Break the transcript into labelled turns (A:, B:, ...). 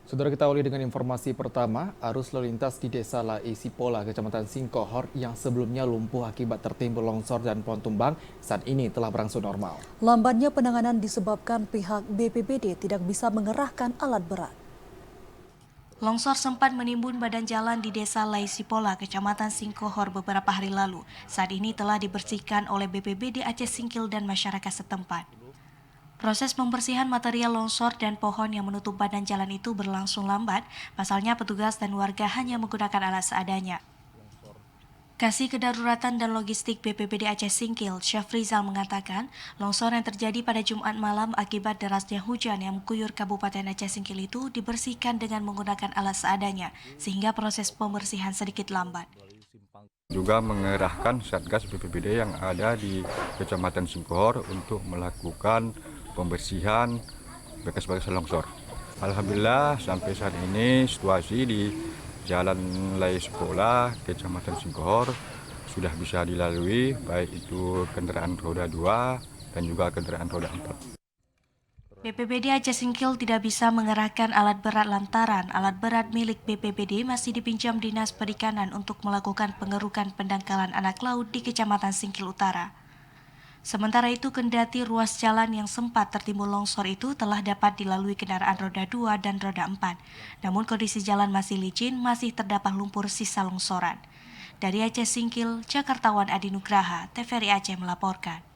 A: Saudara, kita awali dengan informasi pertama, arus lalu lintas di Desa Lai Sipola, Kecamatan Singkohor yang sebelumnya lumpuh akibat tertimbul longsor dan pohon tumbang, saat ini telah berangsur normal.
B: Lambannya penanganan disebabkan pihak BPBD tidak bisa mengerahkan alat berat.
C: Longsor sempat menimbun badan jalan di Desa Lai Sipola, Kecamatan Singkohor beberapa hari lalu. Saat ini telah dibersihkan oleh BPBD Aceh Singkil dan masyarakat setempat. Proses pembersihan material longsor dan pohon yang menutup badan jalan itu berlangsung lambat, pasalnya petugas dan warga hanya menggunakan alat seadanya. Kasih Kedaruratan dan Logistik BPBD Aceh Singkil, Syafrizal mengatakan, longsor yang terjadi pada Jumat malam akibat derasnya hujan yang mengguyur Kabupaten Aceh Singkil itu dibersihkan dengan menggunakan alat seadanya, sehingga proses pembersihan sedikit lambat.
D: Juga mengerahkan Satgas BPBD yang ada di Kecamatan Singkohor untuk melakukan pembersihan bekas-bekas longsor. Alhamdulillah sampai saat ini situasi di Jalan Lai Sipola, Kecamatan Singkohor sudah bisa dilalui, baik itu kendaraan roda 2 dan juga kendaraan roda 4.
C: BPBD Aceh Singkil tidak bisa mengerahkan alat berat lantaran alat berat milik BPBD masih dipinjam Dinas Perikanan untuk melakukan pengerukan pendangkalan anak laut di Kecamatan Singkil Utara. Sementara itu, kendati ruas jalan yang sempat tertimbul longsor itu telah dapat dilalui kendaraan roda 2 dan roda 4. Namun kondisi jalan masih licin, masih terdapat lumpur sisa longsoran. Dari Aceh Singkil, Jakartawan Adi Nugraha, TVRI Aceh melaporkan.